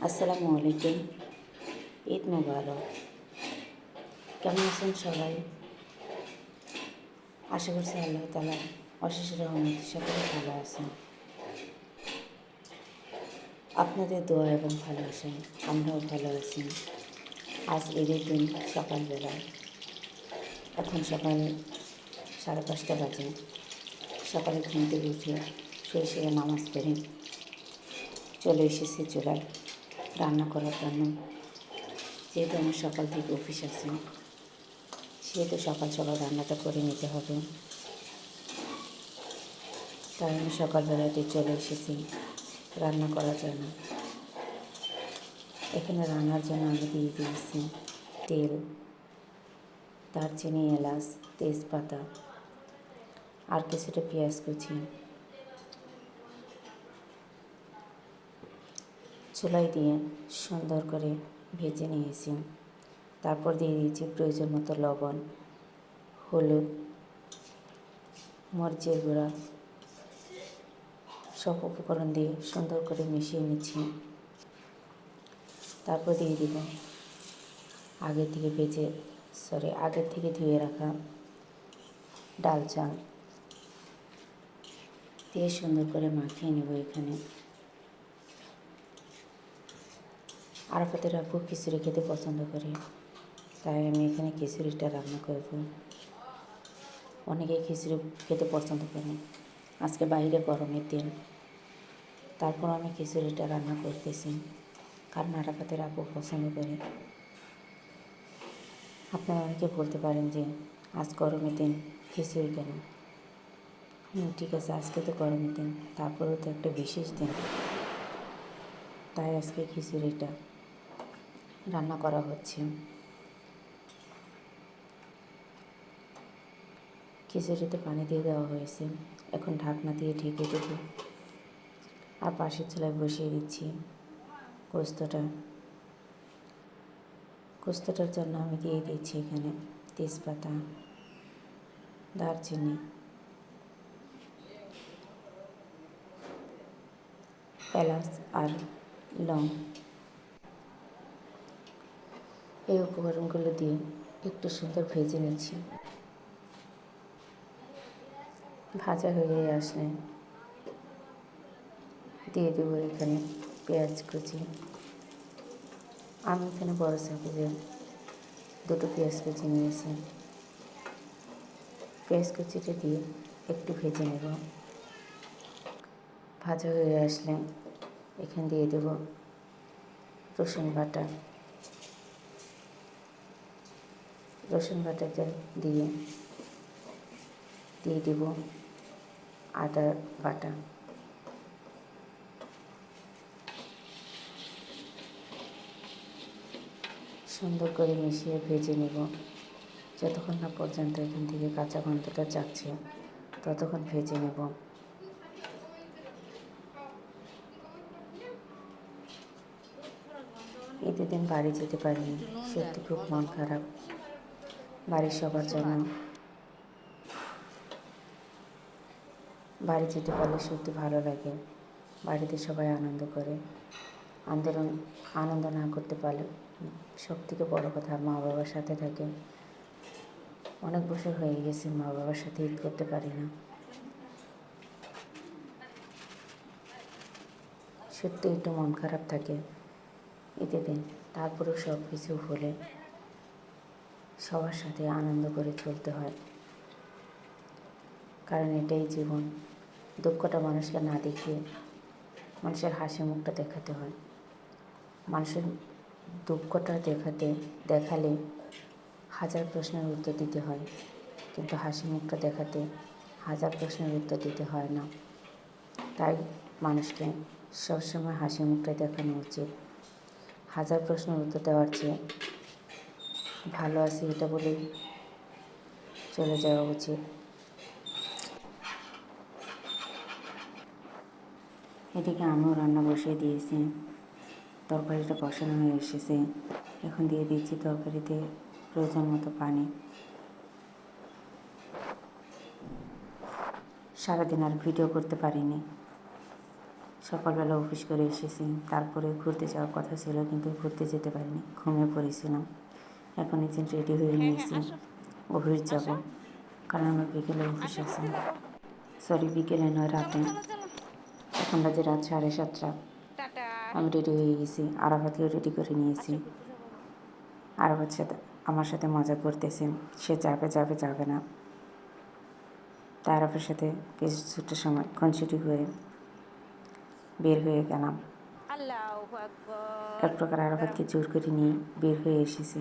আসসালামু আলাইকুম। ঈদ মোবারক। কেমন আছেন সবাই? আশা করছি আল্লাহ তাআলা অশেষ রহমতে সকলে ভালো আছেন। আপনাদের দোয়া এবং ভালোবাসায় আমরাও ভালো আছি। আজ ঈদের দিন সকালবেলা, এখন সকাল 5:30 বাজে। সকালে ঘুম থেকে উঠে শুয়ে নামাজ পড়ে চলে এসেছি চুলায় রান্না করার জন্য। যেহেতু আমার সকাল থেকে অফিস আছে, সেহেতু সকাল সকাল রান্নাটা করে নিতে হবে। তাই আমি সকালবেলাতে চলে এসেছি রান্না করার জন্য। এখানে রান্নার জন্য আমি দিয়ে দিয়েছি তেল, দারচিনি, এলাচ, তেজপাতা আর কিছুটা পেঁয়াজ কুচি। চুলায় দিয়ে সুন্দর করে ভেজে নিয়েছি। তারপর দিয়ে দিয়েছি প্রয়োজন মতো লবণ, হলুদ, মরিচের গুঁড়া, সব উপকরণ দিয়ে সুন্দর করে মিশিয়ে নিচ্ছি। তারপর দিয়ে দিব আগে থেকে ধুয়ে রাখা ডাল চাল দিয়ে সুন্দর করে মাখিয়ে নেব। এখানে আরাফাতের আপু খিচুড়ি খেতে পছন্দ করে, তাই আমি এখানে খিচুড়িটা রান্না করব। অনেকেই খিচুড়ি খেতে পছন্দ করে, আজকে বাইরে গরমের দিন, তারপর আমি খিচুড়িটা রান্না করতেছি, কারণ আরাফাতের আপু পছন্দ করে। আপনারা অনেকে বলতে পারেন যে আজ গরমের দিন খিচুড়ি কেন? ঠিক আছে, আজকে তো গরমের দিন, তারপরেও তো একটা বিশেষ দিন, তাই আজকে খিচুড়িটা রান্না করা হচ্ছে। খিচুড়িতে পানি দিয়ে দেওয়া হয়েছে, এখন ঢাকনা দিয়ে ঢেকে দেব। আর পাশের চুলায় বসিয়ে দিচ্ছি কোস্তটার জন্য আমি দিয়ে দিচ্ছি এখানে তেজপাতা, দারচিনি, এলাচ আর লং। এই উপকরণগুলো দিয়ে একটু সুন্দর ভেজে নিচ্ছি। ভাজা হয়ে আসলে দিয়ে দেবো এখানে পেঁয়াজ কুচি। আমি এখানে বড় সাইজের 2টো পেঁয়াজ কুচি নিয়েছি। পেঁয়াজ কুচিটা দিয়ে একটু ভেজে নেব। ভাজা হয়ে আসলে এখানে দিয়ে দেব রসুন বাটাটা দিয়ে দেব আদা বাটা। সুন্দর করে মিশিয়ে ভেজে নেব যতক্ষণ না পর্যন্ত এখান থেকে কাঁচা গন্ধটা যাচ্ছে, ততক্ষণ ভেজে নেব। ঈদের দিন বাড়ি যেতে পারিনি, সত্যি খুব মন খারাপ। বাড়ির সবার জন্য বাড়ি যেতে পারলে সত্যি ভালো লাগে। বাড়িতে সবাই আনন্দ করে, আনন্দ না করতে পারলে সব থেকে বড় কথা মা বাবার সাথে থাকে। অনেক বছর হয়ে গেছে মা বাবার সাথে ঈদ করতে পারি না, সত্যি একটু মন খারাপ থাকে ঈদের দিন। তারপরেও সব কিছু হলে সবার সাথে আনন্দ করে চলতে হয়, কারণ এটাই জীবন। দুঃখটা মানুষকে না দেখিয়ে মানুষের হাসি মুখটা দেখাতে হয়। মানুষের দুঃখটা দেখালে হাজার প্রশ্নের উত্তর দিতে হয়, কিন্তু হাসি মুখটা দেখাতে হাজার প্রশ্নের উত্তর দিতে হয় না। তাই মানুষকে সবসময় হাসি মুখটা দেখানো উচিত। হাজার প্রশ্নের উত্তর দেওয়ার চেয়ে ভালো আছি এটা বলেই চলে যাওয়া উচিত। এদিকে আমিও রান্না বসিয়ে দিয়েছি, তরকারিটা কষানো হয়ে এসেছে। এখন দিয়ে দিচ্ছি তরকারিতে প্রয়োজন মতো পানি। সারাদিন আর ভিডিও করতে পারিনি, সকালবেলা অফিস করে এসেছি, তারপরে ঘুরতে যাওয়ার কথা ছিল কিন্তু ঘুরতে যেতে পারিনি, ঘুমিয়ে পড়েছিলাম। এখন এই যে রেডি হয়ে নিয়েছি, অফিস যাব, কারণ আমার বিকেলে অফিস আছে। সরি, বিকেলে নয়, রাতে। এখন বাজে রাত 7:30। আমি রেডি হয়ে গেছি, আরাফাতকেও রেডি করে নিয়েছি। আরাফাত সাথে আমার সাথে মজা করতেছে, সে যাবে না। তাই আরাফের সাথে কিছুটা সময় খুনসুটি করে বের হয়ে গেলাম। এক প্রকার আরাফাতকে জোর করে নিয়ে বের হয়ে এসেছি।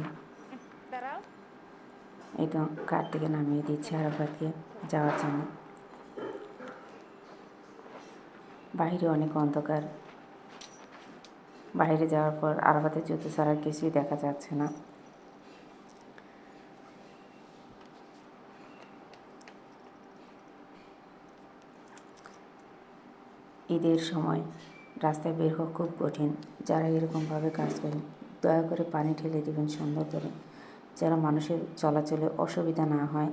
এই তো কার থেকে নামিয়ে দিচ্ছে আরাফাতকে যাওয়ার জন্য। বাইরে অনেক অন্ধকার। বাইরে যাওয়ার পর আরাফাতের জুতো ছাড়া কিছুই দেখা যাচ্ছে না। ঈদের সময় রাস্তায় বের হওয়া খুব কঠিন। যারা এরকমভাবে কাজ করেন দয়া করে পানি ঢেলে দেবেন সুন্দর করে, যেন মানুষের চলাচলে অসুবিধা না হয়।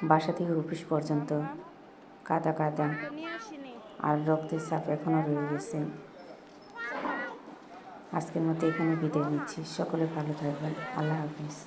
বাসা থেকে অফিস পর্যন্ত কাদা আর রক্তের চাপ এখনও রয়ে গেছে। আজকের মতো এখানে বিদায় নিচ্ছি। সকলে ভালো থাকবেন। আল্লাহ হাফিজ।